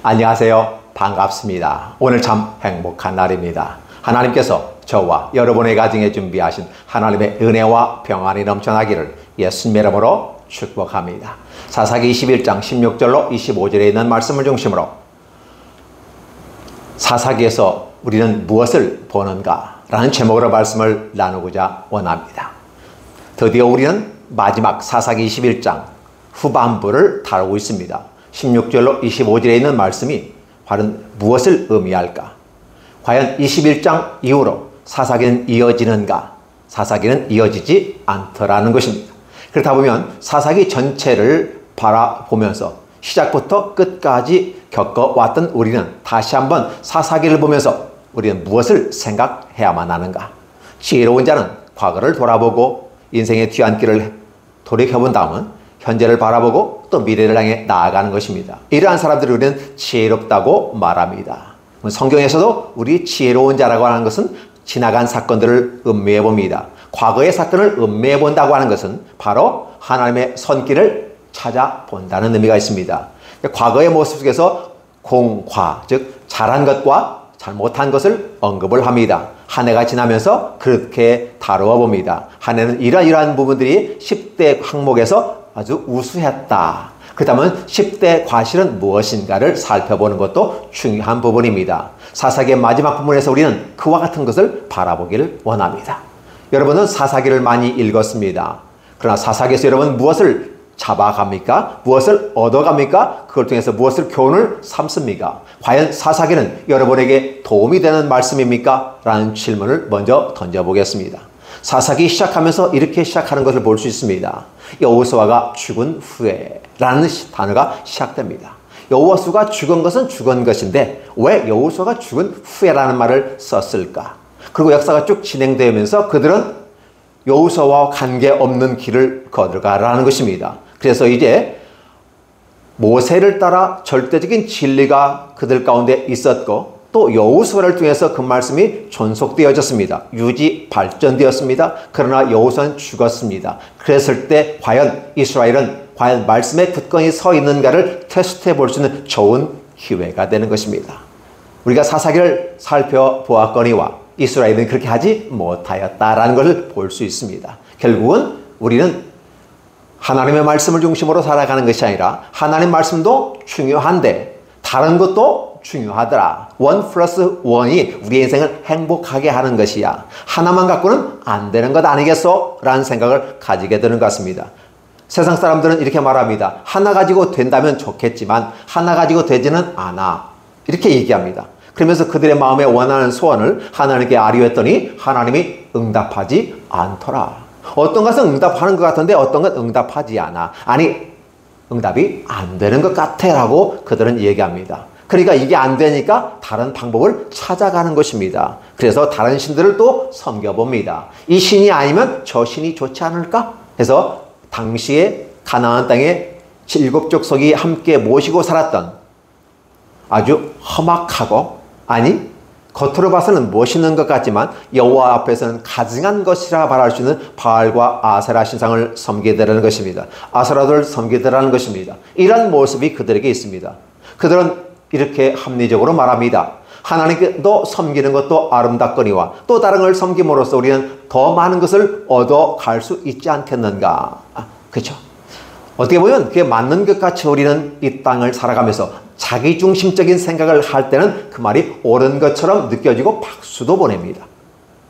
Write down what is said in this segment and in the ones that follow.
안녕하세요. 반갑습니다. 오늘 참 행복한 날입니다. 하나님께서 저와 여러분의 가정에 준비하신 하나님의 은혜와 평안이 넘쳐나기를 예수님의 이름으로 축복합니다. 사사기 21장 16절로 25절에 있는 말씀을 중심으로 사사기에서 우리는 무엇을 보는가? 라는 제목으로 말씀을 나누고자 원합니다. 드디어 우리는 마지막 사사기 21장 후반부를 다루고 있습니다. 16절로 25절에 있는 말씀이 과연 무엇을 의미할까? 과연 21장 이후로 사사기는 이어지는가? 사사기는 이어지지 않더라는 것입니다. 그렇다 보면 사사기 전체를 바라보면서 시작부터 끝까지 겪어왔던 우리는 다시 한번 사사기를 보면서 우리는 무엇을 생각해야만 하는가? 지혜로운 자는 과거를 돌아보고 인생의 뒤안길을 돌이켜본 다음은 현재를 바라보고 또 미래를 향해 나아가는 것입니다. 이러한 사람들을 우리는 지혜롭다고 말합니다. 성경에서도 우리 지혜로운 자라고 하는 것은 지나간 사건들을 음미해 봅니다. 과거의 사건을 음미해 본다고 하는 것은 바로 하나님의 손길을 찾아본다는 의미가 있습니다. 과거의 모습 속에서 공과, 즉 잘한 것과 잘못한 것을 언급을 합니다. 한 해가 지나면서 그렇게 다루어 봅니다. 한 해는 이러이러한 부분들이 10대 항목에서 아주 우수했다. 그렇다면 10대 과실은 무엇인가를 살펴보는 것도 중요한 부분입니다. 사사기의 마지막 부분에서 우리는 그와 같은 것을 바라보기를 원합니다. 여러분은 사사기를 많이 읽었습니다. 그러나 사사기에서 여러분 무엇을 잡아갑니까? 무엇을 얻어갑니까? 그걸 통해서 무엇을 교훈을 삼습니까? 과연 사사기는 여러분에게 도움이 되는 말씀입니까? 라는 질문을 먼저 던져보겠습니다. 사사기 시작하면서 이렇게 시작하는 것을 볼 수 있습니다. 여호수아가 죽은 후에 라는 단어가 시작됩니다. 여호수아가 죽은 것은 죽은 것인데 왜 여호수아가 죽은 후에라는 말을 썼을까? 그리고 역사가 쭉 진행되면서 그들은 여호수아와 관계없는 길을 걸어가라는 것입니다. 그래서 이제 모세를 따라 절대적인 진리가 그들 가운데 있었고 또 여호수아를 통해서 그 말씀이 존속되어졌습니다. 유지 발전되었습니다. 그러나 여호수아는 죽었습니다. 그랬을 때 과연 이스라엘은 과연 말씀에 굳건히 서 있는가를 테스트해 볼 수 있는 좋은 기회가 되는 것입니다. 우리가 사사기를 살펴보았거니와 이스라엘은 그렇게 하지 못하였다라는 것을 볼 수 있습니다. 결국은 우리는 하나님의 말씀을 중심으로 살아가는 것이 아니라 하나님 말씀도 중요한데 다른 것도 중요하더라. 1+1이 우리의 인생을 행복하게 하는 것이야. 하나만 갖고는 안 되는 것 아니겠소? 라는 생각을 가지게 되는 것 같습니다. 세상 사람들은 이렇게 말합니다. 하나 가지고 된다면 좋겠지만 하나 가지고 되지는 않아. 이렇게 얘기합니다. 그러면서 그들의 마음에 원하는 소원을 하나님께 아뢰었더니 하나님이 응답하지 않더라. 어떤 것은 응답하는 것 같은데 어떤 건 응답하지 않아. 아니 응답이 안 되는 것 같아 라고 그들은 얘기합니다. 그러니까 이게 안 되니까 다른 방법을 찾아가는 것입니다. 그래서 다른 신들을 또 섬겨봅니다. 이 신이 아니면 저 신이 좋지 않을까? 해서 당시에 가나안 땅에 7족속이 함께 모시고 살았던 아주 험악하고 아니 겉으로 봐서는 멋있는 것 같지만 여호와 앞에서는 가증한 것이라 말할 수 있는 바알과 아세라 신상을 섬기더라는 것입니다. 아세라를 섬기더라는 것입니다. 이런 모습이 그들에게 있습니다. 그들은 이렇게 합리적으로 말합니다. 하나님께도 섬기는 것도 아름답거니와 또 다른 걸 섬김으로써 우리는 더 많은 것을 얻어갈 수 있지 않겠는가. 그렇죠. 어떻게 보면 그게 맞는 것 같이 우리는 이 땅을 살아가면서 자기중심적인 생각을 할 때는 그 말이 옳은 것처럼 느껴지고 박수도 보냅니다.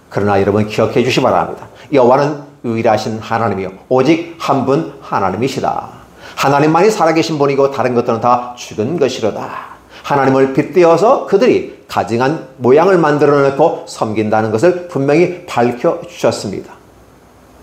그러나 여러분 기억해 주시기 바랍니다. 여호와는 유일하신 하나님이요 오직 한 분 하나님이시다. 하나님만이 살아계신 분이고 다른 것들은 다 죽은 것이로다. 하나님을 빗대어서 그들이 가증한 모양을 만들어 놓고 섬긴다는 것을 분명히 밝혀주셨습니다.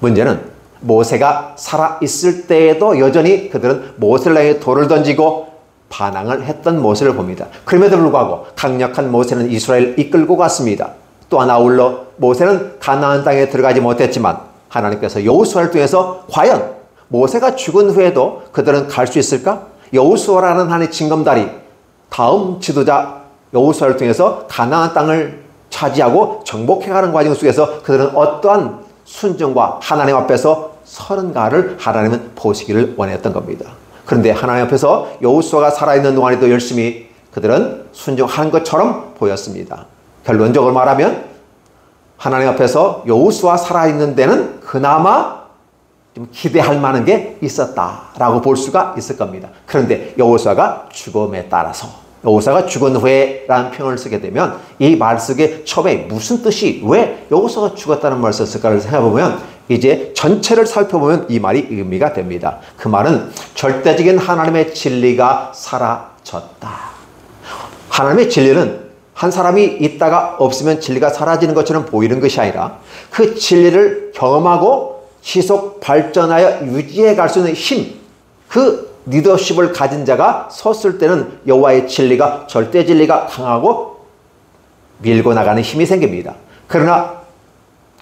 문제는 모세가 살아있을 때에도 여전히 그들은 모세를 향해 돌을 던지고 반항을 했던 모습을 봅니다. 그럼에도 불구하고 강력한 모세는 이스라엘을 이끌고 갔습니다. 또한 아울러 모세는 가나안 땅에 들어가지 못했지만 하나님께서 여호수아를 통해서 과연 모세가 죽은 후에도 그들은 갈 수 있을까? 여호수아라는 하나님의 징검다리 다음 지도자 여호수아를 통해서 가나안 땅을 차지하고 정복해가는 과정 속에서 그들은 어떠한 순종과 하나님 앞에서 서는가를 하나님은 보시기를 원했던 겁니다. 그런데 하나님 앞에서 여호수아가 살아있는 동안에도 열심히 그들은 순종한 것처럼 보였습니다. 결론적으로 말하면 하나님 앞에서 여호수아 살아있는 데는 그나마 좀 기대할 만한 게 있었다라고 볼 수가 있을 겁니다. 그런데 여호수아가 죽음에 따라서, 여호수아가 죽은 후에라는 표현을 쓰게 되면 이 말 속에 처음에 무슨 뜻이, 왜 여호수아가 죽었다는 말을 썼을까를 생각해보면 이제 전체를 살펴보면 이 말이 의미가 됩니다. 그 말은 절대적인 하나님의 진리가 사라졌다. 하나님의 진리는 한 사람이 있다가 없으면 진리가 사라지는 것처럼 보이는 것이 아니라 그 진리를 경험하고 지속 발전하여 유지해 갈 수 있는 힘, 그 리더십을 가진 자가 섰을 때는 여호와의 진리가, 절대 진리가 강하고 밀고 나가는 힘이 생깁니다. 그러나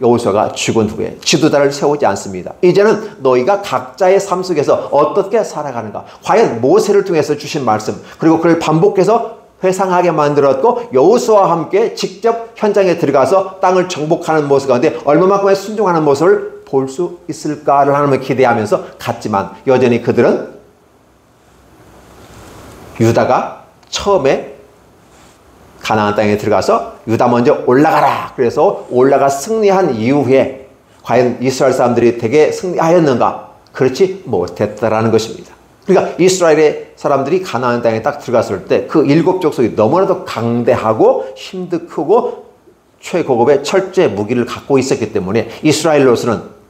여호수아가 죽은 후에 지도자를 세우지 않습니다. 이제는 너희가 각자의 삶 속에서 어떻게 살아가는가, 과연 모세를 통해서 주신 말씀, 그리고 그걸 반복해서 회상하게 만들었고 여호수아와 함께 직접 현장에 들어가서 땅을 정복하는 모습 가운데 얼마만큼의 순종하는 모습을 볼 수 있을까를 하나님을 기대하면서 갔지만 여전히 그들은 유다가 처음에 가나안 땅에 들어가서 유다 먼저 올라가라, 그래서 올라가 승리한 이후에 과연 이스라엘 사람들이 되게 승리하였는가? 그렇지 못했다라는 것입니다. 그러니까 이스라엘의 사람들이 가나안 땅에 딱 들어갔을 때 그 7 족속이 너무나도 강대하고 힘도 크고 최고급의 철제 무기를 갖고 있었기 때문에 이스라엘로서는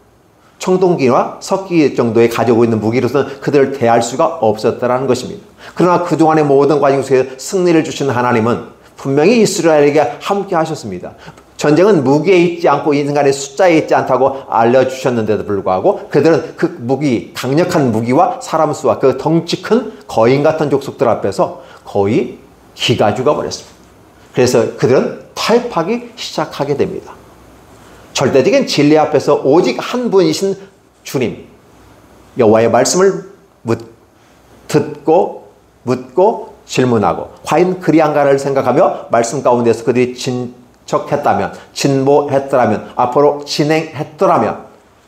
청동기와 석기 정도의 가지고 있는 무기로서는 그들을 대할 수가 없었다는 것입니다. 그러나 그동안의 모든 과정 속에 승리를 주신 하나님은 분명히 이스라엘에게 함께 하셨습니다. 전쟁은 무기에 있지 않고 인간의 숫자에 있지 않다고 알려주셨는데도 불구하고 그들은 그 무기, 강력한 무기와 사람 수와 그 덩치 큰 거인 같은 족속들 앞에서 거의 기가 죽어버렸습니다. 그래서 그들은 타협하기 시작하게 됩니다. 절대적인 진리 앞에서 오직 한 분이신 주님, 여호와의 말씀을 듣고 묻고 질문하고 과연 그리한가를 생각하며 말씀 가운데서 그들이 진척했다면, 진보했더라면, 앞으로 진행했더라면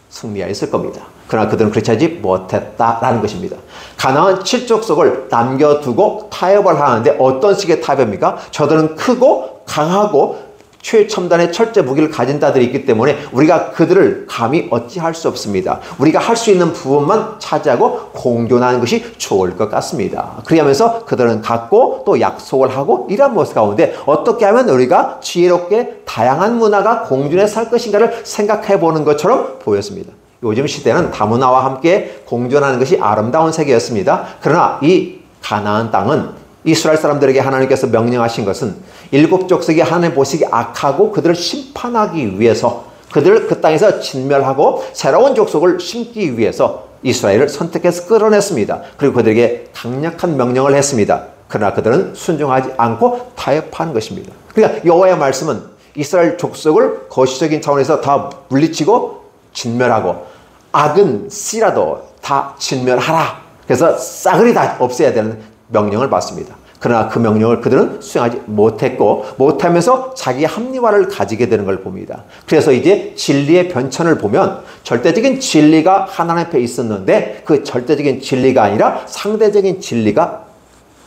승리하였을 겁니다. 그러나 그들은 그렇지 하지 못했다라는 것입니다. 가나안 7족속을 남겨두고 타협을 하는데 어떤 식의 타협입니까? 저들은 크고 강하고 최첨단의 철제 무기를 가진 자들이 있기 때문에 우리가 그들을 감히 어찌할 수 없습니다. 우리가 할 수 있는 부분만 차지하고 공존하는 것이 좋을 것 같습니다. 그러면서 그들은 갖고 또 약속을 하고 이런 모습 가운데 어떻게 하면 우리가 지혜롭게 다양한 문화가 공존해 살 것인가를 생각해 보는 것처럼 보였습니다. 요즘 시대는 다문화와 함께 공존하는 것이 아름다운 세계였습니다. 그러나 이 가나안 땅은 이스라엘 사람들에게 하나님께서 명령하신 것은 7 족속이 하나님 보시기 악하고 그들을 심판하기 위해서, 그들을 그 땅에서 진멸하고 새로운 족속을 심기 위해서 이스라엘을 선택해서 끌어냈습니다. 그리고 그들에게 강력한 명령을 했습니다. 그러나 그들은 순종하지 않고 타협하는 것입니다. 그러니까 여호와의 말씀은 이스라엘 족속을 거시적인 차원에서 다 물리치고 진멸하고 악은 씨라도 다 진멸하라, 그래서 싸그리 다 없애야 되는 명령을 받습니다. 그러나 그 명령을 그들은 수행하지 못했고 못하면서 자기 합리화를 가지게 되는 걸 봅니다. 그래서 이제 진리의 변천을 보면 절대적인 진리가 하나님 앞에 있었는데 그 절대적인 진리가 아니라 상대적인 진리가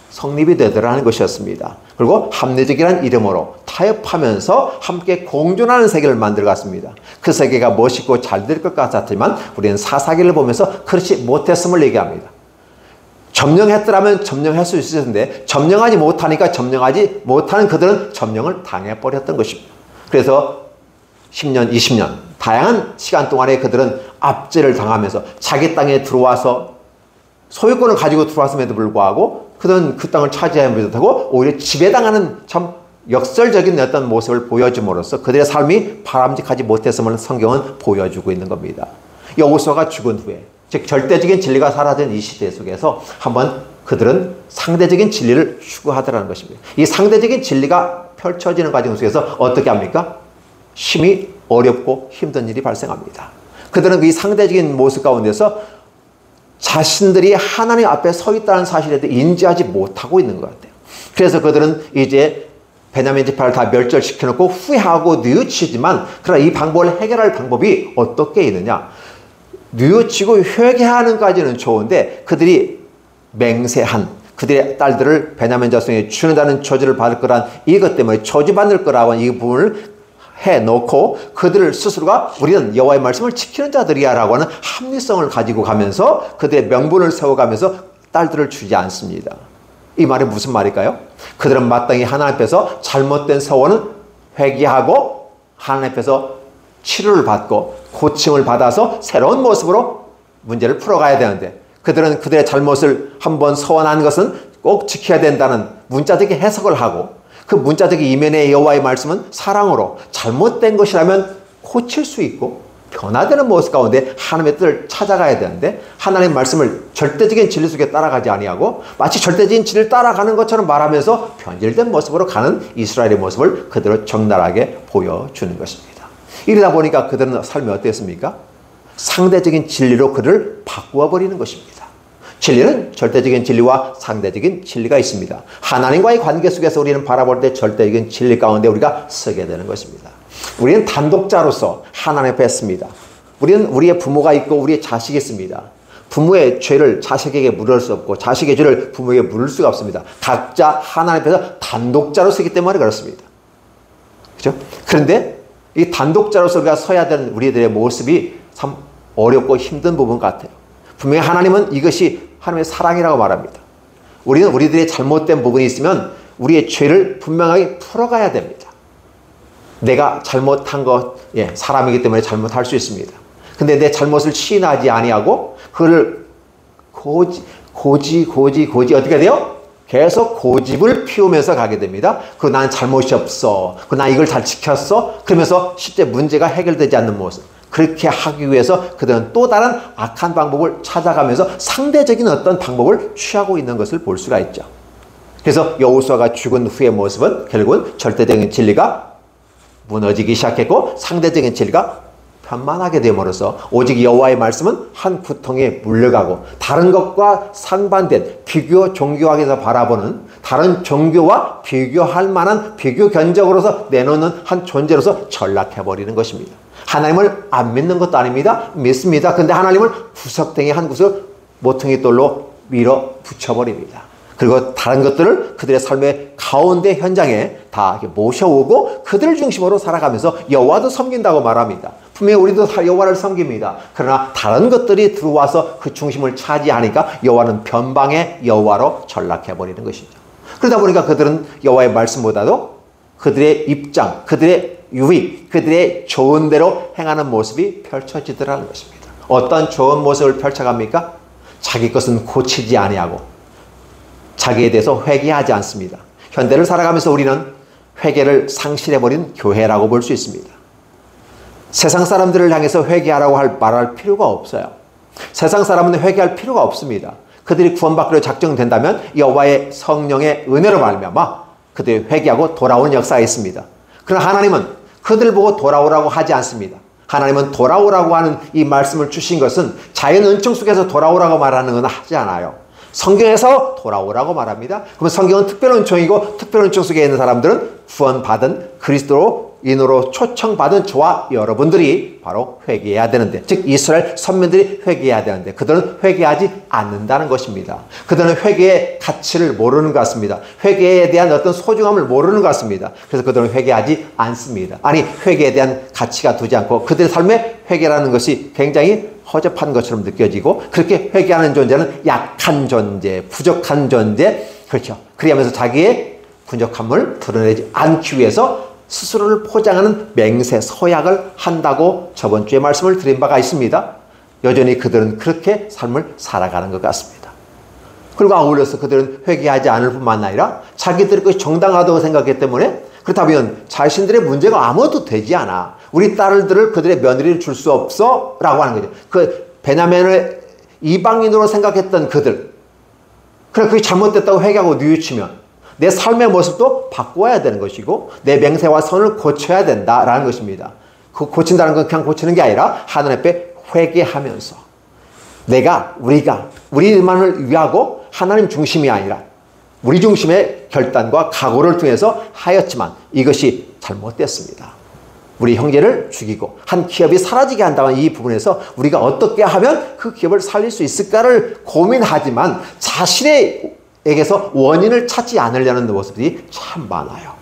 성립이 되더라는 것이었습니다. 그리고 합리적이라는 이름으로 타협하면서 함께 공존하는 세계를 만들어갔습니다. 그 세계가 멋있고 잘 될 것 같았지만 우리는 사사기를 보면서 그렇지 못했음을 얘기합니다. 점령했더라면 점령할 수 있을 텐데 점령하지 못하니까 점령하지 못하는 그들은 점령을 당해버렸던 것입니다. 그래서 10년, 20년 다양한 시간 동안에 그들은 압제를 당하면서 자기 땅에 들어와서 소유권을 가지고 들어왔음에도 불구하고 그들은 그 땅을 차지하지 못하고 오히려 지배당하는 참 역설적인 어떤 모습을 보여줌으로써 그들의 삶이 바람직하지 못했음을 성경은 보여주고 있는 겁니다. 여호수아가 죽은 후에, 즉 절대적인 진리가 사라진 이 시대 속에서 한번 그들은 상대적인 진리를 추구하더라는 것입니다. 이 상대적인 진리가 펼쳐지는 과정 속에서 어떻게 합니까? 심히 어렵고 힘든 일이 발생합니다. 그들은 이 상대적인 모습 가운데서 자신들이 하나님 앞에 서 있다는 사실에도 인지하지 못하고 있는 것 같아요. 그래서 그들은 이제 베냐민 지파를 다 멸절시켜놓고 후회하고 뉘우치지만 그러나 이 방법을 해결할 방법이 어떻게 있느냐? 뉘우치고 회개하는까지는 좋은데 그들이 맹세한 그들의 딸들을 베냐민 자손에 주는다는 저주를 받을 거란 이것 때문에 저주받을 거라고 하는 이 부분을 해놓고 그들을 스스로가 우리는 여호와의 말씀을 지키는 자들이야 라고 하는 합리성을 가지고 가면서 그들의 명분을 세워가면서 딸들을 주지 않습니다. 이 말이 무슨 말일까요? 그들은 마땅히 하나님 앞에서 잘못된 서원은 회개하고 하나님 앞에서 치료를 받고 고침을 받아서 새로운 모습으로 문제를 풀어가야 되는데, 그들은 그들의 잘못을 한번 서원한 것은 꼭 지켜야 된다는 문자적인 해석을 하고, 그 문자적인 이면의 여호와의 말씀은 사랑으로 잘못된 것이라면 고칠 수 있고 변화되는 모습 가운데 하나님의 뜻을 찾아가야 되는데, 하나님의 말씀을 절대적인 진리 속에 따라가지 아니하고 마치 절대적인 진리를 따라가는 것처럼 말하면서 변질된 모습으로 가는 이스라엘의 모습을 그대로 적나라하게 보여주는 것입니다. 이러다 보니까 그들은 삶이 어땠습니까? 상대적인 진리로 그를 바꾸어 버리는 것입니다. 진리는 절대적인 진리와 상대적인 진리가 있습니다. 하나님과의 관계 속에서 우리는 바라볼 때 절대적인 진리 가운데 우리가 서게 되는 것입니다. 우리는 단독자로서 하나님 앞에 있습니다. 우리는 우리의 부모가 있고 우리의 자식이 있습니다. 부모의 죄를 자식에게 물을 수 없고 자식의 죄를 부모에게 물을 수가 없습니다. 각자 하나님 앞에서 단독자로 서기 때문에 그렇습니다. 그렇죠? 그런데 이 단독자로서 우리가 서야 되는 우리들의 모습이 참 어렵고 힘든 부분 같아요. 분명히 하나님은 이것이 하나님의 사랑이라고 말합니다. 우리는 우리들의 잘못된 부분이 있으면 우리의 죄를 분명하게 풀어가야 됩니다. 내가 잘못한 것, 사람이기 때문에 잘못할 수 있습니다. 근데 내 잘못을 시인하지 아니하고 그를 고지 어떻게 돼요? 계속 고집을 피우면서 가게 됩니다. 그리고 나는 잘못이 없어. 그리고 나 이걸 잘 지켰어. 그러면서 실제 문제가 해결되지 않는 모습. 그렇게 하기 위해서 그들은 또 다른 악한 방법을 찾아가면서 상대적인 어떤 방법을 취하고 있는 것을 볼 수가 있죠. 그래서 여호수아가 죽은 후의 모습은 결국은 절대적인 진리가 무너지기 시작했고 상대적인 진리가 편만하게 됨으로써 오직 여호와의 말씀은 한 구통에 물려가고 다른 것과 상반된 비교 종교학에서 바라보는 다른 종교와 비교할 만한 비교 견적으로서 내놓는 한 존재로서 전락해버리는 것입니다. 하나님을 안 믿는 것도 아닙니다. 믿습니다. 근데 하나님을 구석탱이 한 구석 모퉁이 돌로 밀어 붙여버립니다. 그리고 다른 것들을 그들의 삶의 가운데 현장에 다 모셔오고 그들을 중심으로 살아가면서 여호와도 섬긴다고 말합니다. 분명히 우리도 여호와를 섬깁니다. 그러나 다른 것들이 들어와서 그 중심을 차지하니까 여호와는 변방의 여호와로 전락해버리는 것이죠. 그러다 보니까 그들은 여호와의 말씀보다도 그들의 입장, 그들의 유익, 그들의 좋은 대로 행하는 모습이 펼쳐지더라는 것입니다. 어떤 좋은 모습을 펼쳐갑니까? 자기 것은 고치지 아니하고 자기에 대해서 회개하지 않습니다. 현대를 살아가면서 우리는 회개를 상실해버린 교회라고 볼 수 있습니다. 세상 사람들을 향해서 회개하라고 말할 필요가 없어요. 세상 사람은 회개할 필요가 없습니다. 그들이 구원받기로 작정된다면 여호와의 성령의 은혜로 말미암아 그들이 회개하고 돌아오는 역사가 있습니다. 그러나 하나님은 그들 보고 돌아오라고 하지 않습니다. 하나님은 돌아오라고 하는 이 말씀을 주신 것은 자연 은총 속에서 돌아오라고 말하는 건 하지 않아요. 성경에서 돌아오라고 말합니다. 그러면 성경은 특별 은총이고 특별 은총 속에 있는 사람들은 구원받은 그리스도인으로 초청받은 저와 여러분들이 바로 회개해야 되는데, 즉 이스라엘 선민들이 회개해야 되는데 그들은 회개하지 않는다는 것입니다. 그들은 회개의 가치를 모르는 것 같습니다. 회개에 대한 어떤 소중함을 모르는 것 같습니다. 그래서 그들은 회개하지 않습니다. 아니, 회개에 대한 가치가 두지 않고 그들의 삶에 회개라는 것이 굉장히 허접한 것처럼 느껴지고, 그렇게 회개하는 존재는 약한 존재, 부족한 존재, 그렇죠. 그리하면서 자기의 부족함을 드러내지 않기 위해서 스스로를 포장하는 맹세, 서약을 한다고 저번 주에 말씀을 드린 바가 있습니다. 여전히 그들은 그렇게 삶을 살아가는 것 같습니다. 그리고 아울러서 그들은 회개하지 않을 뿐만 아니라 자기들의 것이 정당하다고 생각했기 때문에, 그렇다면 자신들의 문제가 아무것도 되지 않아, 우리 딸들을 그들의 며느리를 줄 수 없어 라고 하는 거죠. 그 베냐민을 이방인으로 생각했던 그들, 그래 그게 잘못됐다고 회개하고 뉘우치면 내 삶의 모습도 바꿔야 되는 것이고 내 맹세와 선을 고쳐야 된다라는 것입니다. 그 고친다는 건 그냥 고치는 게 아니라 하나님 앞에 회개하면서 우리가 우리만을 위하고 하나님 중심이 아니라 우리 중심의 결단과 각오를 통해서 하였지만 이것이 잘못됐습니다. 우리 형제를 죽이고 한 기업이 사라지게 한다는 이 부분에서 우리가 어떻게 하면 그 기업을 살릴 수 있을까를 고민하지만 자신의 자신에게서 원인을 찾지 않으려는 모습들이 참 많아요.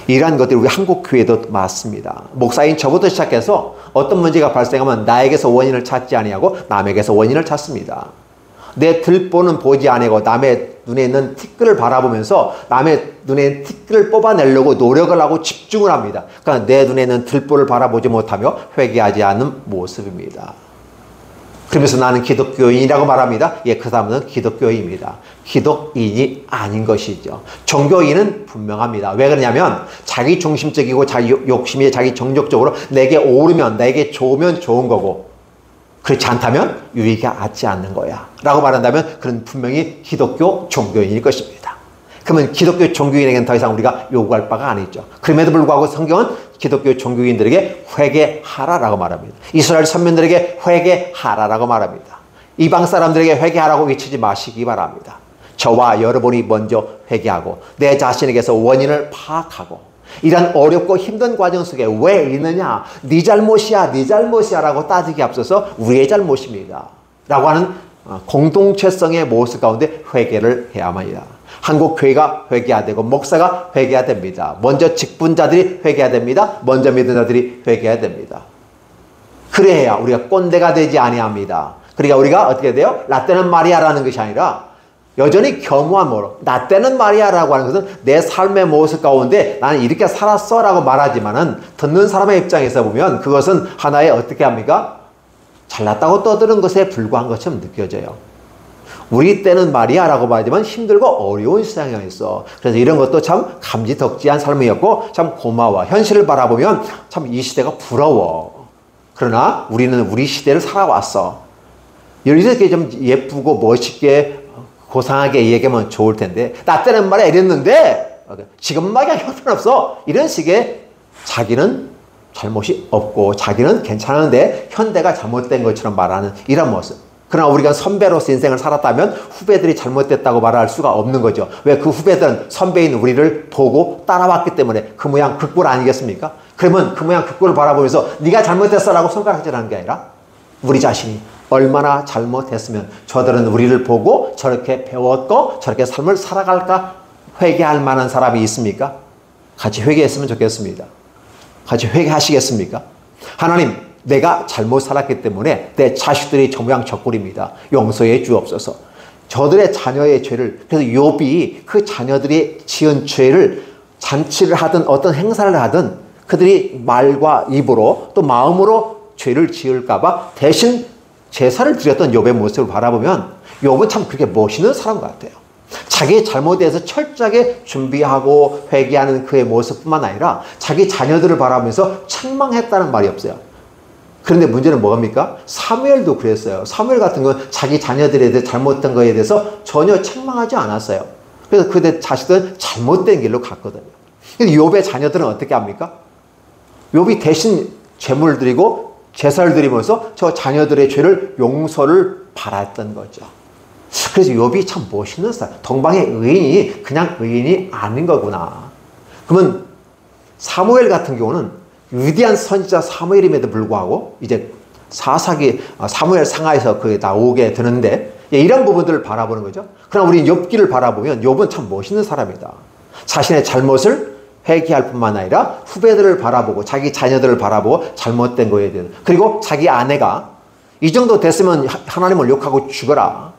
이러한 것들이 우리 한국 교회도 맞습니다. 목사인 저부터 시작해서 어떤 문제가 발생하면 나에게서 원인을 찾지 아니하고 남에게서 원인을 찾습니다. 내 들보는 보지 아니하고 남의 눈에 있는 티끌을 바라보면서 남의 눈에 있는 티끌을 뽑아내려고 노력을 하고 집중을 합니다. 그러니까 내 눈에 있는 들보를 바라보지 못하며 회개하지 않는 모습입니다. 그러면서 나는 기독교인이라고 말합니다. 예, 그 사람은 기독교인입니다. 기독인이 아닌 것이죠. 종교인은 분명합니다. 왜 그러냐면 자기 중심적이고 자기 욕심이 자기 정적적으로 내게 오르면 내게 좋으면 좋은 거고 그렇지 않다면 유익이 갖지 않는 거야 라고 말한다면 그는 분명히 기독교 종교인일 것입니다. 그러면 기독교 종교인에게는 더 이상 우리가 요구할 바가 아니죠. 그럼에도 불구하고 성경은 기독교 종교인들에게 회개하라라고 말합니다. 이스라엘 선민들에게 회개하라라고 말합니다. 이방 사람들에게 회개하라고 외치지 마시기 바랍니다. 저와 여러분이 먼저 회개하고 내 자신에게서 원인을 파악하고 이런 어렵고 힘든 과정 속에 왜 이러느냐, 네 잘못이야, 네 잘못이야 라고 따지기 앞서서 우리의 잘못입니다 라고 하는 공동체성의 모습 가운데 회개를 해야만 합니다. 한국 교회가 회개해야 되고 목사가 회개해야 됩니다. 먼저 직분자들이 회개해야 됩니다. 먼저 믿은 자들이 회개해야 됩니다. 그래야 우리가 꼰대가 되지 아니합니다. 그러니까 우리가 어떻게 돼요? 라떼는 마리아라는 것이 아니라 여전히 겸허한 모로 나 때는 말이야라고 하는 것은 내 삶의 모습 가운데 나는 이렇게 살았어 라고 말하지만은 듣는 사람의 입장에서 보면 그것은 하나의 어떻게 합니까? 잘났다고 떠드는 것에 불과한 것처럼 느껴져요. 우리 때는 말이야 라고 말하지만 힘들고 어려운 세상이었어. 그래서 이런 것도 참 감지덕지한 삶이었고 참 고마워. 현실을 바라보면 참 이 시대가 부러워. 그러나 우리는 우리 시대를 살아왔어. 이렇게 좀 예쁘고 멋있게 고상하게 얘기하면 좋을 텐데 나 때는 말이야 이랬는데 지금 말이야 형편없어. 이런 식의 자기는 잘못이 없고 자기는 괜찮은데 현대가 잘못된 것처럼 말하는 이런 모습. 그러나 우리가 선배로서 인생을 살았다면 후배들이 잘못됐다고 말할 수가 없는 거죠. 왜? 그 후배들은 선배인 우리를 보고 따라왔기 때문에 그 모양 그 꼴 아니겠습니까? 그러면 그 모양 그 꼴을 바라보면서 네가 잘못했어 라고 손가락질하는 게 아니라 우리 자신이 얼마나 잘못했으면 저들은 우리를 보고 저렇게 배웠고 저렇게 삶을 살아갈까 회개할 만한 사람이 있습니까? 같이 회개했으면 좋겠습니다. 같이 회개하시겠습니까? 하나님, 내가 잘못 살았기 때문에 내 자식들이 저 모양 저 꼴입니다. 용서해 주옵소서. 저들의 자녀의 죄를, 그래서 욥이 그 자녀들이 지은 죄를 잔치를 하든 어떤 행사를 하든 그들이 말과 입으로 또 마음으로 죄를 지을까 봐 대신 제사를 드렸던 욥의 모습을 바라보면 욥은 참 그렇게 멋있는 사람 같아요. 자기의 잘못에 대해서 철저하게 준비하고 회개하는 그의 모습뿐만 아니라 자기 자녀들을 바라보면서 책망했다는 말이 없어요. 그런데 문제는 뭐합니까? 사무엘도 그랬어요. 사무엘 같은 건 자기 자녀들에 대해 잘못된 거에 대해서 전혀 책망하지 않았어요. 그래서 그들 자식들은 잘못된 길로 갔거든요. 욥의 자녀들은 어떻게 합니까? 욥이 대신 제물을 드리고 제사를 드리면서 저 자녀들의 죄를 용서를 바랐던 거죠. 그래서 욥이 참 멋있는 사람. 동방의 의인이 그냥 의인이 아닌 거구나. 그러면 사무엘 같은 경우는 위대한 선지자 사무엘임에도 불구하고 이제 사사기 사무엘 상하에서 그게 나오게 되는데 이런 부분들을 바라보는 거죠. 그러나 우리 욥기를 바라보면 욥은 참 멋있는 사람이다. 자신의 잘못을 회개할 뿐만 아니라 후배들을 바라보고 자기 자녀들을 바라보고 잘못된 거에 대해서 그리고 자기 아내가 이 정도 됐으면 하나님을 욕하고 죽어라.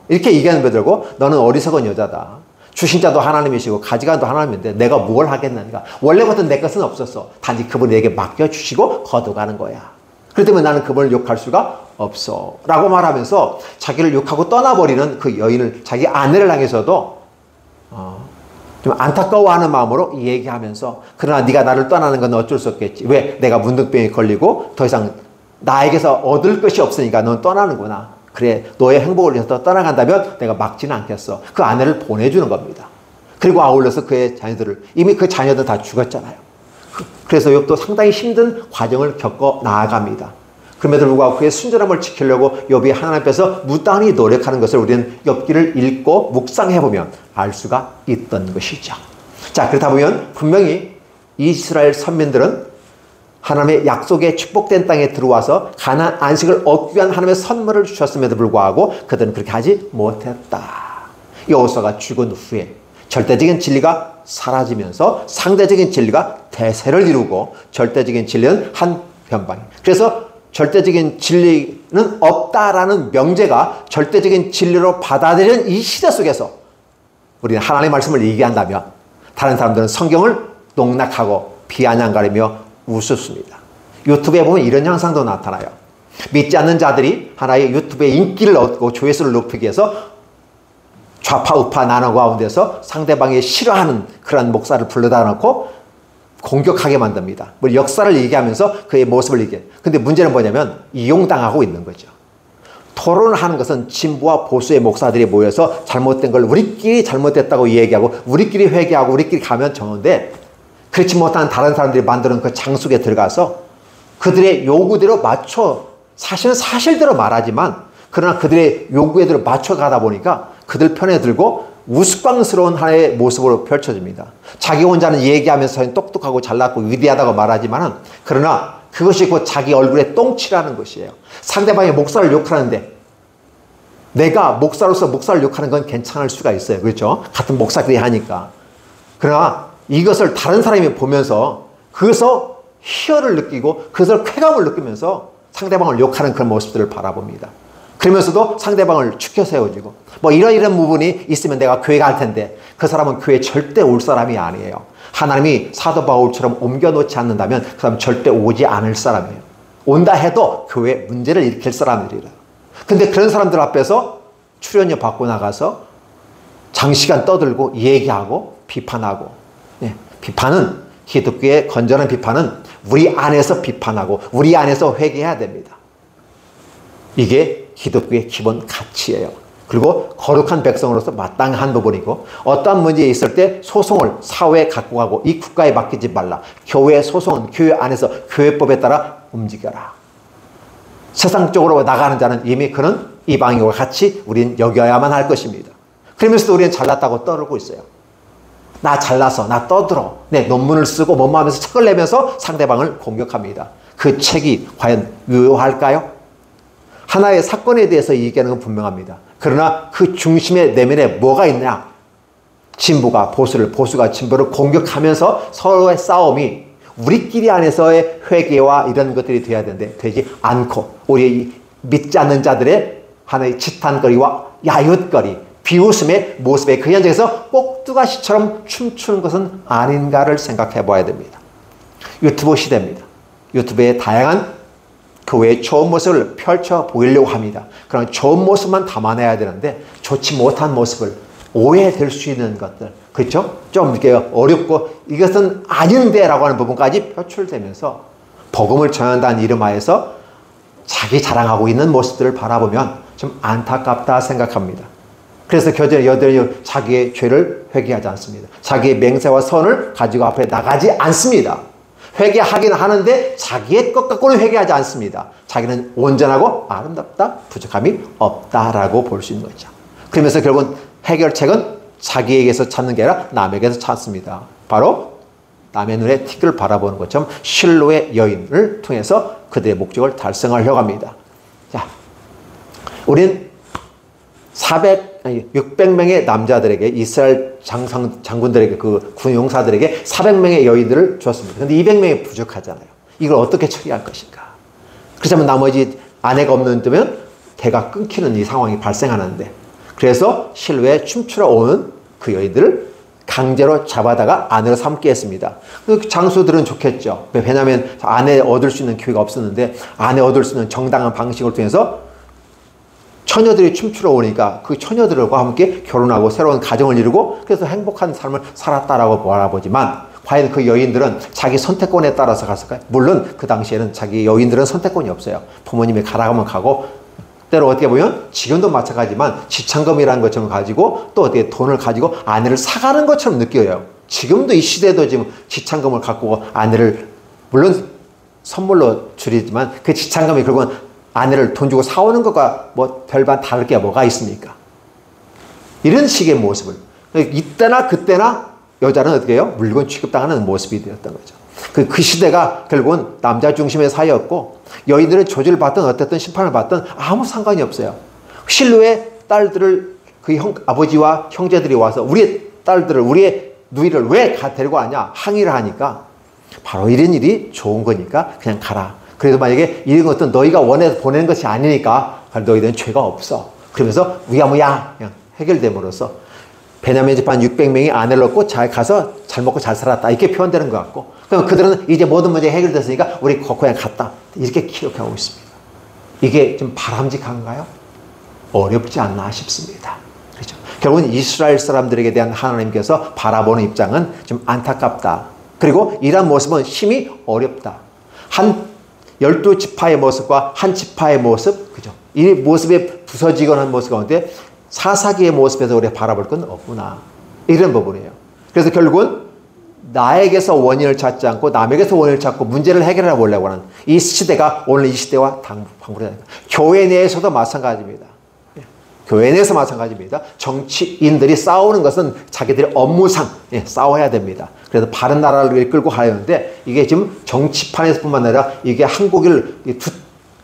이렇게 얘기하는 배들고 너는 어리석은 여자다. 주신자도 하나님이시고 가지가도 하나님인데 내가 뭘 하겠느냐. 원래부터 내 것은 없었어. 단지 그분이 내게 맡겨주시고 거둬가는 거야. 그렇기 때문에 나는 그분을 욕할 수가 없어 라고 말하면서 자기를 욕하고 떠나버리는 그 여인을 자기 아내를 향해서도 좀 안타까워하는 마음으로 얘기하면서 그러나 네가 나를 떠나는 건 어쩔 수 없겠지. 왜? 내가 문득병에 걸리고 더 이상 나에게서 얻을 것이 없으니까 넌 떠나는구나. 그래, 너의 행복을 위해서 떠나간다면 내가 막지는 않겠어. 그 아내를 보내주는 겁니다. 그리고 아울러서 그의 자녀들을, 이미 그 자녀들 다 죽었잖아요. 그래서 욥도 상당히 힘든 과정을 겪어 나아갑니다. 그럼에도 불구하고 그의 순전함을 지키려고 욥이 하나님 앞에서 무단히 노력하는 것을 우리는 욥기를 읽고 묵상해보면 알 수가 있던 것이죠. 자, 그렇다 보면 분명히 이스라엘 선민들은 하나님의 약속의 축복된 땅에 들어와서 가나안 안식을 얻기 위한 하나님의 선물을 주셨음에도 불구하고 그들은 그렇게 하지 못했다. 여호수아가 죽은 후에 절대적인 진리가 사라지면서 상대적인 진리가 대세를 이루고 절대적인 진리는 한 변방이. 그래서 절대적인 진리는 없다라는 명제가 절대적인 진리로 받아들이는 이 시대 속에서 우리는 하나님의 말씀을 얘기한다면 다른 사람들은 성경을 농락하고 비아냥거리며 웃습니다. 유튜브에 보면 이런 현상도 나타나요. 믿지 않는 자들이 하나의 유튜브의 인기를 얻고 조회수를 높이기 위해서 좌파 우파 나누고 가운데서 상대방이 싫어하는 그런 목사를 불러다 놓고 공격하게 만듭니다. 뭐 역사를 얘기하면서 그의 모습을 얘기해. 근데 문제는 뭐냐면 이용당하고 있는 거죠. 토론을 하는 것은 진보와 보수의 목사들이 모여서 잘못된 걸 우리끼리 잘못됐다고 얘기하고 우리끼리 회개하고 우리끼리 가면 좋은데 그렇지 못한 다른 사람들이 만드는 그 장속에 들어가서 그들의 요구대로 맞춰 사실은 사실대로 말하지만 그러나 그들의 요구에대로 맞춰가다 보니까 그들 편에 들고 우스꽝스러운 하나의 모습으로 펼쳐집니다. 자기 혼자는 얘기하면서 똑똑하고 잘났고 위대하다고 말하지만 그러나 그것이 곧 자기 얼굴에 똥칠하는 것이에요. 상대방의 목사를 욕하는데 내가 목사로서 목사를 욕하는 건 괜찮을 수가 있어요. 그렇죠? 같은 목사끼리 하니까. 그러나 이것을 다른 사람이 보면서 그것을 희열을 느끼고 그것을 쾌감을 느끼면서 상대방을 욕하는 그런 모습들을 바라봅니다. 그러면서도 상대방을 축혀 세워주고 뭐 이런 부분이 있으면 내가 교회 갈 텐데 그 사람은 교회 절대 올 사람이 아니에요. 하나님이 사도 바울처럼 옮겨놓지 않는다면 그 사람 절대 오지 않을 사람이에요. 온다 해도 교회 문제를 일으킬 사람들이라. 근데 그런 사람들 앞에서 출연료 받고 나가서 장시간 떠들고 얘기하고 비판하고 비판은 기독교의 건전한 비판은 우리 안에서 비판하고 우리 안에서 회개해야 됩니다. 이게 기독교의 기본 가치예요. 그리고 거룩한 백성으로서 마땅한 부분이고 어떠한 문제에 있을 때 소송을 사회에 갖고 가고 이 국가에 맡기지 말라. 교회 소송은 교회 안에서 교회법에 따라 움직여라. 세상적으로 나가는 자는 이미 그는 이방인과 같이 우리는 여겨야만 할 것입니다. 그러면서도 우리는 잘났다고 떠들고 있어요. 나 잘나서 나 떠들어 내 논문을 쓰고 뭐하면서 책을 내면서 상대방을 공격합니다. 그 책이 과연 유효할까요? 하나의 사건에 대해서 얘기하는 건 분명합니다. 그러나 그 중심의 내면에 뭐가 있냐? 진보가 보수를, 보수가 진보를 공격하면서 서로의 싸움이 우리끼리 안에서의 회개와 이런 것들이 돼야 되는데 되지 않고 우리 믿지 않는 자들의 하나의 지탄거리와 야윳거리, 비웃음의 모습에 그 현장에서 꼭두가시처럼 춤추는 것은 아닌가를 생각해 봐야 됩니다. 유튜브 시대입니다. 유튜브의 다양한 교회의 좋은 모습을 펼쳐 보이려고 합니다. 그런 좋은 모습만 담아내야 되는데 좋지 못한 모습을 오해될 수 있는 것들, 그렇죠? 좀 이렇게 어렵고 이것은 아닌데 라고 하는 부분까지 표출되면서 복음을 전한다는 이름 하에서 자기 자랑하고 있는 모습들을 바라보면 좀 안타깝다 생각합니다. 그래서 여전히 자기의 죄를 회개하지 않습니다. 자기의 맹세와 선을 가지고 앞에 나가지 않습니다. 회개하긴 하는데 자기의 것 갖고는 회개하지 않습니다. 자기는 온전하고 아름답다, 부족함이 없다라고 볼 수 있는 거죠. 그러면서 결국은 해결책은 자기에게서 찾는 게 아니라 남에게서 찾습니다. 바로 남의 눈에 티끌을 바라보는 것처럼 실로의 여인을 통해서 그들의 목적을 달성하려고 합니다. 자, 우리는 600명의 남자들에게 이스라엘 장군들에게 그 군용사들에게 400명의 여인들을 줬습니다. 그런데 200명이 부족하잖아요. 이걸 어떻게 처리할 것인가? 그렇다면 나머지 아내가 없는 데면 대가 끊기는 이 상황이 발생하는데 그래서 실로에 춤추러 오는 그 여인들을 강제로 잡아다가 아내로 삼게 했습니다. 그 장수들은 좋겠죠. 왜냐하면 아내 얻을 수 있는 기회가 없었는데 아내 얻을 수 있는 정당한 방식을 통해서 처녀들이 춤추러 오니까 그 처녀들과 함께 결혼하고 새로운 가정을 이루고 그래서 행복한 삶을 살았다라고 바라보지만 과연 그 여인들은 자기 선택권에 따라서 갔을까요? 물론 그 당시에는 자기 여인들은 선택권이 없어요. 부모님이 가라가면 가고 때로 어떻게 보면 지금도 마찬가지지만 지참금이라는 것처럼 가지고 또 어떻게 돈을 가지고 아내를 사가는 것처럼 느껴요. 지금도 이 시대도 지금 지참금을 갖고 아내를 물론 선물로 줄이지만 그 지참금이 결국은 아내를 돈 주고 사오는 것과 뭐 별반 다를 게 뭐가 있습니까? 이런 식의 모습을 이때나 그때나 여자는 어떻게 해요? 물건 취급당하는 모습이 되었던 거죠. 그 시대가 결국은 남자 중심의 사회였고 여인들은 조지를 받든 어쨌든 심판을 받든 아무 상관이 없어요. 실로의 딸들을 그 아버지와 형제들이 와서 우리의 딸들을, 우리의 누이를 왜 데리고 왔냐 항의를 하니까 바로 이런 일이 좋은 거니까 그냥 가라. 그래도 만약에 이런 것도 너희가 원해서 보내는 것이 아니니까 너희들은 죄가 없어. 그러면서 위야무야 그냥 해결됨으로써 베냐민 집안 600명이 아내를 얻고 잘 가서 잘 먹고 잘 살았다 이렇게 표현되는 것 같고, 그럼 그들은 이제 모든 문제 해결됐으니까 우리 그냥 갔다 이렇게 기록하고 있습니다. 이게 좀 바람직한가요? 어렵지 않나 싶습니다. 그렇죠? 결국은 이스라엘 사람들에게 대한 하나님께서 바라보는 입장은 좀 안타깝다. 그리고 이러한 모습은 힘이 어렵다. 한 12지파의 모습과 한 지파의 모습, 그죠? 이 모습에 부서지거나 하는 모습 가운데 사사기의 모습에서 우리가 바라볼 건 없구나. 이런 부분이에요. 그래서 결국은 나에게서 원인을 찾지 않고 남에게서 원인을 찾고 문제를 해결해 보려고 하는 이 시대가 오늘 이 시대와 방불이다. 교회 내에서도 마찬가지입니다. 교회 내에서 마찬가지입니다. 정치인들이 싸우는 것은 자기들의 업무상 싸워야 됩니다. 그래서 바른 나라를 이끌고 가려는데 이게 지금 정치판에서뿐만 아니라 이게 한국을 두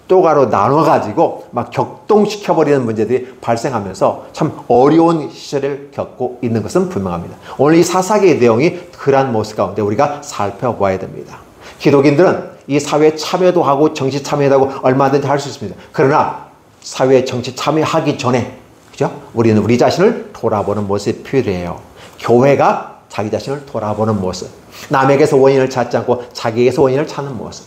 또가로 나눠가지고 막 격동시켜버리는 문제들이 발생하면서 참 어려운 시절을 겪고 있는 것은 분명합니다. 오늘 이 사사기의 내용이 그러한 모습 가운데 우리가 살펴봐야 됩니다. 기독인들은 이 사회에 참여도 하고 정치 참여도 하고 얼마든지 할 수 있습니다. 그러나 사회에 정치 참여하기 전에, 그죠? 우리는 우리 자신을 돌아보는 모습이 필요해요. 교회가 자기 자신을 돌아보는 모습. 남에게서 원인을 찾지 않고 자기에게서 원인을 찾는 모습.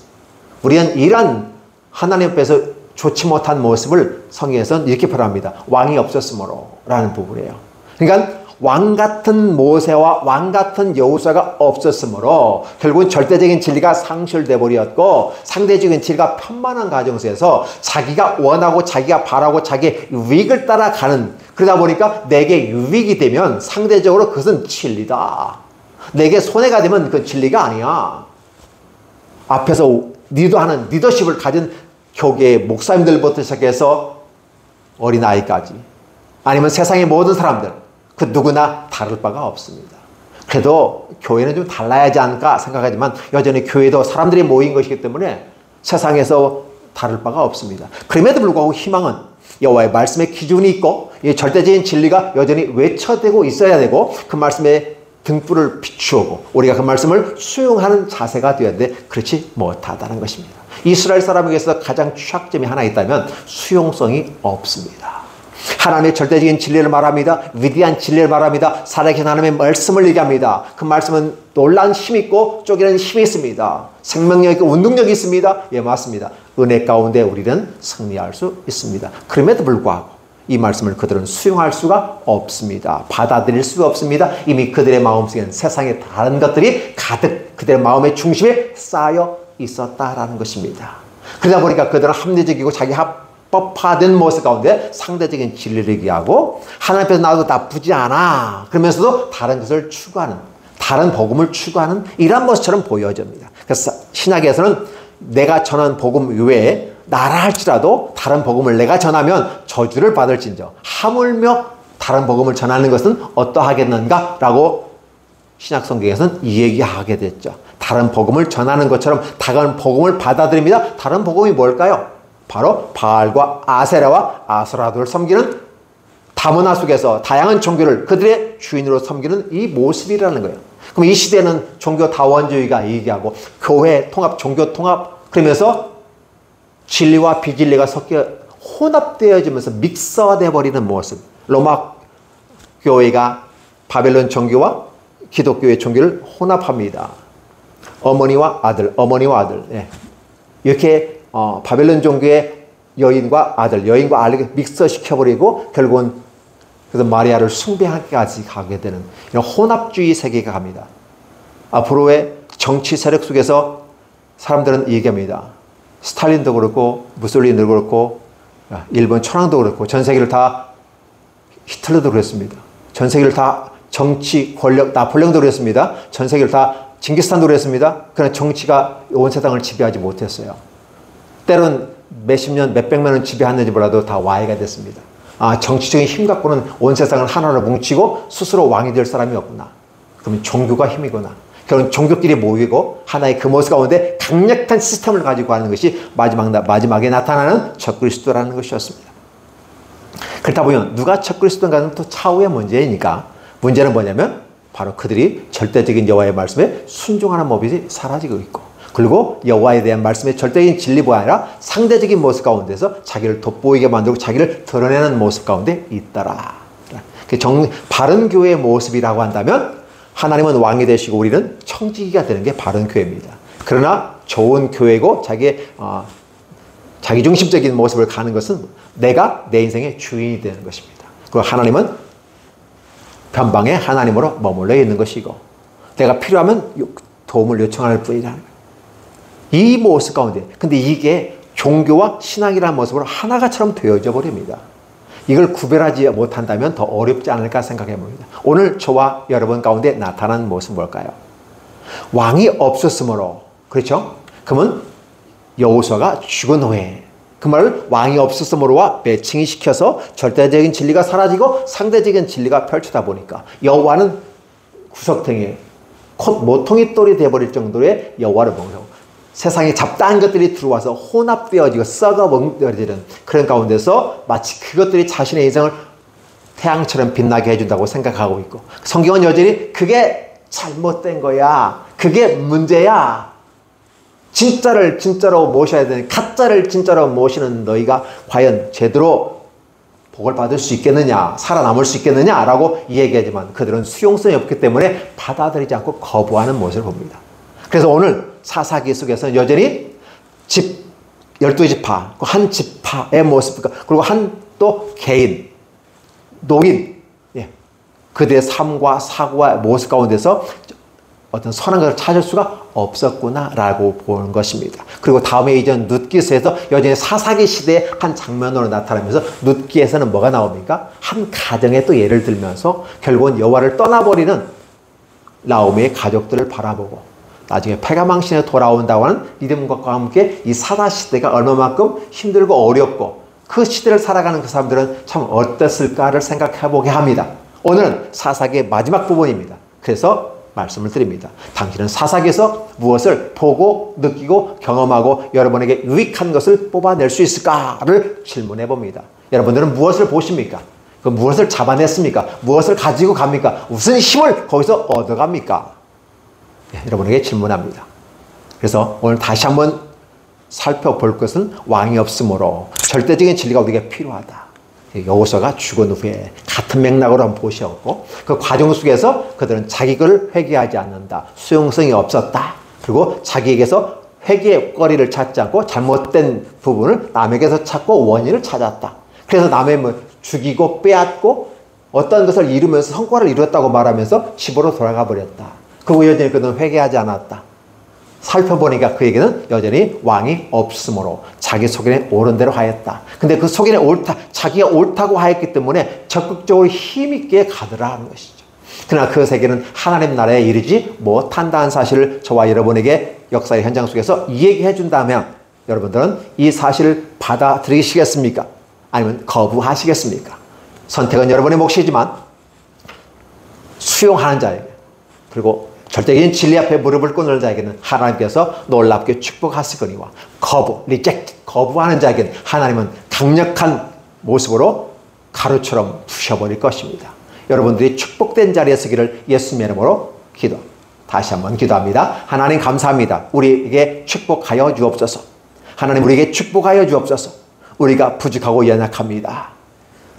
우리는 이러한 하나님 앞에서 좋지 못한 모습을 성경에서는 이렇게 표현합니다. 왕이 없었으므로 라는 부분이에요. 그러니까 왕 같은 모세와 왕 같은 여호수아가 없었으므로 결국은 절대적인 진리가 상실돼 버렸고 상대적인 진리가 편만한 가정에서 자기가 원하고 자기가 바라고 자기의 유익을 따라가는, 그러다 보니까 내게 유익이 되면 상대적으로 그것은 진리다. 내게 손해가 되면 그건 진리가 아니야. 앞에서 리더하는 리더십을 가진 교계의 목사님들부터 시작해서 어린아이까지 아니면 세상의 모든 사람들 그 누구나 다를 바가 없습니다. 그래도 교회는 좀 달라야지 않을까 생각하지만 여전히 교회도 사람들이 모인 것이기 때문에 세상에서 다를 바가 없습니다. 그럼에도 불구하고 희망은 여호와의 말씀에 기준이 있고 이 절대적인 진리가 여전히 외쳐되고 있어야 되고 그 말씀에 등불을 비추고 우리가 그 말씀을 수용하는 자세가 되어야 되는데 그렇지 못하다는 것입니다. 이스라엘 사람에게서 가장 취약점이 하나 있다면 수용성이 없습니다. 하나님의 절대적인 진리를 말합니다. 위대한 진리를 말합니다. 살아계신 하나님의 말씀을 얘기합니다. 그 말씀은 놀라운 힘이 있고 쪼개는 힘이 있습니다. 생명력 있고 운동력이 있습니다. 예, 맞습니다. 은혜 가운데 우리는 승리할 수 있습니다. 그럼에도 불구하고 이 말씀을 그들은 수용할 수가 없습니다. 받아들일 수가 없습니다. 이미 그들의 마음속에는 세상의 다른 것들이 가득 그들의 마음의 중심에 쌓여 있었다라는 것입니다. 그러다 보니까 그들은 합리적이고 자기 합법화된 모습 가운데 상대적인 진리를 얘기하고 하나님 앞에서 나도 나쁘지 않아 그러면서도 다른 것을 추구하는, 다른 복음을 추구하는 이런 모습처럼 보여집니다. 그래서 신약에서는 내가 전한 복음 외에 나라 할지라도 다른 복음을 내가 전하면 저주를 받을진저 하물며 다른 복음을 전하는 것은 어떠하겠는가 라고 신약 성경에서는 이 얘기하게 됐죠. 다른 복음을 전하는 것처럼 다른 복음을 받아들입니다. 다른 복음이 뭘까요? 바로 바알과 아세라와 아스라도를 섬기는 다문화 속에서 다양한 종교를 그들의 주인으로 섬기는 이 모습이라는 거예요. 그럼 이 시대는 종교 다원주의가 얘기하고 교회 통합, 종교 통합 그러면서 진리와 비진리가 섞여 혼합되어지면서 믹서되어 버리는 모습. 로마 교회가 바벨론 종교와 기독교의 종교를 혼합합니다. 어머니와 아들, 어머니와 아들. 예. 이렇게 바벨론 종교의 여인과 아들, 여인과 아들을 믹서시켜버리고 결국은 그래서 마리아를 숭배하기까지 가게 되는 이런 혼합주의 세계가 갑니다. 앞으로의 정치 세력 속에서 사람들은 얘기합니다. 스탈린도 그렇고 무솔리니도 그렇고 일본 천황도 그렇고 전 세계를 다 히틀러도 그랬습니다. 전 세계를 다 정치 권력 나폴레옹도 그랬습니다. 전 세계를 다 징기스칸도 그랬습니다. 그러나 정치가 온 세상을 지배하지 못했어요. 때론 몇십 년, 몇백만 년 지배했는지 몰라도 다 와해가 됐습니다. 아, 정치적인 힘 갖고는 온 세상을 하나로 뭉치고 스스로 왕이 될 사람이 없구나. 그러면 종교가 힘이구나. 결국 종교끼리 모이고 하나의 그 모습 가운데 강력한 시스템을 가지고 하는 것이 마지막에 나타나는 적그리스도라는 것이었습니다. 그렇다 보면 누가 적그리스도인가는 또 차후의 문제이니까 문제는 뭐냐면 바로 그들이 절대적인 여호와의 말씀에 순종하는 모습이 사라지고 있고 그리고 여호와에 대한 말씀의 절대적인 진리가 아니라 상대적인 모습 가운데서 자기를 돋보이게 만들고 자기를 드러내는 모습 가운데 있더라. 바른 교회의 모습이라고 한다면 하나님은 왕이 되시고 우리는 청지기가 되는 게 바른 교회입니다. 그러나 좋은 교회고 자기중심적인 모습을 가는 것은 내가 내 인생의 주인이 되는 것입니다. 그리고 하나님은 변방에 하나님으로 머물러 있는 것이고 내가 필요하면 도움을 요청할 뿐이라는 거예요. 이 모습 가운데 근데 이게 종교와 신앙이라는 모습으로 하나가처럼 되어져 버립니다. 이걸 구별하지 못한다면 더 어렵지 않을까 생각해 봅니다. 오늘 저와 여러분 가운데 나타난 모습은 뭘까요? 왕이 없었으므로 그렇죠? 그러면 여호수아가 죽은 후에 그 말을 왕이 없었으므로와 매칭이 시켜서 절대적인 진리가 사라지고 상대적인 진리가 펼쳐다 보니까 여호와는 구석탱이에 곧 모퉁이 돌이 되어버릴 정도의 여호와를 모르고 세상에 잡다한 것들이 들어와서 혼합되어지고 썩어버리는 그런 가운데서 마치 그것들이 자신의 인생을 태양처럼 빛나게 해준다고 생각하고 있고 성경은 여전히 그게 잘못된 거야. 그게 문제야. 진짜를 진짜로 모셔야 되는 가짜를 진짜로 모시는 너희가 과연 제대로 복을 받을 수 있겠느냐 살아남을 수 있겠느냐라고 얘기하지만 그들은 수용성이 없기 때문에 받아들이지 않고 거부하는 모습을 봅니다. 그래서 오늘 사사기 속에서는 여전히 12지파 한 지파의 모습 그리고 한 또 개인 노인 그들의 삶과 사고와 모습 가운데서 어떤 선한 것을 찾을 수가 없었구나라고 보는 것입니다. 그리고 다음에 이전 룻기서에서 여전히 사사기 시대의 한 장면으로 나타나면서 룻기에서는 뭐가 나옵니까? 한 가정에 또 예를 들면서 결국은 여호와를 떠나버리는 나오미의 가족들을 바라보고 나중에 페가망신에 돌아온다고 하는 믿음과 함께 이 사사 시대가 얼마만큼 힘들고 어렵고 그 시대를 살아가는 그 사람들은 참 어땠을까를 생각해 보게 합니다. 오늘은 사사기의 마지막 부분입니다. 그래서 말씀을 드립니다. 당신은 사사기에서 무엇을 보고 느끼고 경험하고 여러분에게 유익한 것을 뽑아낼 수 있을까를 질문해 봅니다. 여러분들은 무엇을 보십니까? 그 무엇을 잡아냈습니까? 무엇을 가지고 갑니까? 무슨 힘을 거기서 얻어갑니까? 여러분에게 질문합니다. 그래서 오늘 다시 한번 살펴볼 것은 왕이 없으므로 절대적인 진리가 우리에게 필요하다. 여호수아가 죽은 후에 같은 맥락으로 한번 보셨고 그 과정 속에서 그들은 자기 것을 회개하지 않는다. 수용성이 없었다. 그리고 자기에게서 회개의 거리를 찾지 않고 잘못된 부분을 남에게서 찾고 원인을 찾았다. 그래서 남의 죽이고 빼앗고 어떤 것을 이루면서 성과를 이루었다고 말하면서 집으로 돌아가 버렸다. 그리고 여전히 그는 회개하지 않았다. 살펴보니까 그에게는 여전히 왕이 없으므로 자기 소견에 옳은 대로 하였다. 근데 그 소견에 옳다, 자기가 옳다고 하였기 때문에 적극적으로 힘있게 가더라 하는 것이죠. 그러나 그 세계는 하나님 나라에 이르지 못한다는 사실을 저와 여러분에게 역사의 현장 속에서 얘기해 준다면 여러분들은 이 사실을 받아들이시겠습니까? 아니면 거부하시겠습니까? 선택은 여러분의 몫이지만 수용하는 자에게 그리고 절대적인 진리 앞에 무릎을 꿇는 자에게는 하나님께서 놀랍게 축복하시거니와 거부하는 자에게는 하나님은 강력한 모습으로 가루처럼 부셔버릴 것입니다. 여러분들이 축복된 자리에 서기를 예수님의 이름으로 다시 한번 기도합니다. 하나님 감사합니다. 우리에게 축복하여 주옵소서. 하나님 우리에게 축복하여 주옵소서. 우리가 부족하고 연약합니다.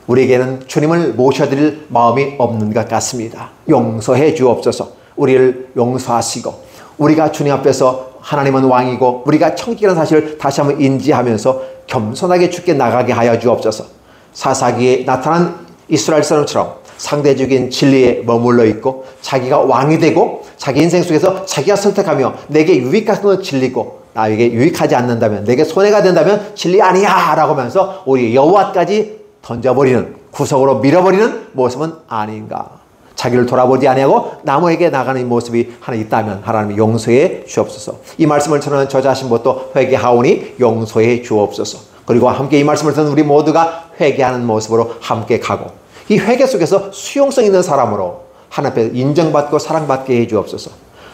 우리에게는 주님을 모셔드릴 마음이 없는 것 같습니다. 용서해 주옵소서. 우리를 용서하시고 우리가 주님 앞에서 하나님은 왕이고 우리가 청지기라는 사실을 다시 한번 인지하면서 겸손하게 주께 나가게 하여 주옵소서. 사사기에 나타난 이스라엘 사람처럼 상대적인 진리에 머물러 있고 자기가 왕이 되고 자기 인생 속에서 자기가 선택하며 내게 유익한 건 진리고 나에게 유익하지 않는다면 내게 손해가 된다면 진리 아니야 라고 하면서 우리 여호와까지 던져버리는 구석으로 밀어버리는 모습은 아닌가. 자기를 돌아보지 아니하고 남에게 나가는 모습이 하나 있다면 하나님이 용서해 주옵소서. 이 말씀을 전하는 저 자신부터 회개하오니 용서해 주옵소서. 그리고 함께 이 말씀을 듣는 우리 모두가 회개하는 모습으로 함께 가고 이 회개 속에서 수용성 있는 사람으로 하나님 앞에 인정받고 사랑받게 해 주옵소서.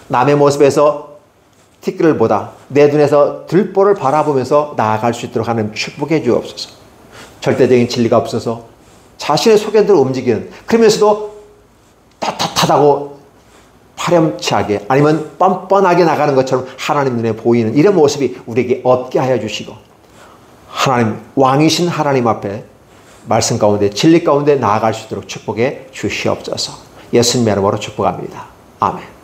남의 모습에서 티끌을 보다 내 눈에서 들보를 바라보면서 나아갈 수 있도록 하나님 축복해 주옵소서. 절대적인 진리가 없어서 자신의 소견대로 움직이는, 그러면서도 떳떳하다고 파렴치하게 아니면 뻔뻔하게 나가는 것처럼 하나님 눈에 보이는 이런 모습이 우리에게 없게 하여 주시고, 하나님, 왕이신 하나님 앞에 말씀 가운데 진리 가운데 나아갈 수 있도록 축복해 주시옵소서. 예수님의 이름으로 축복합니다. 아멘.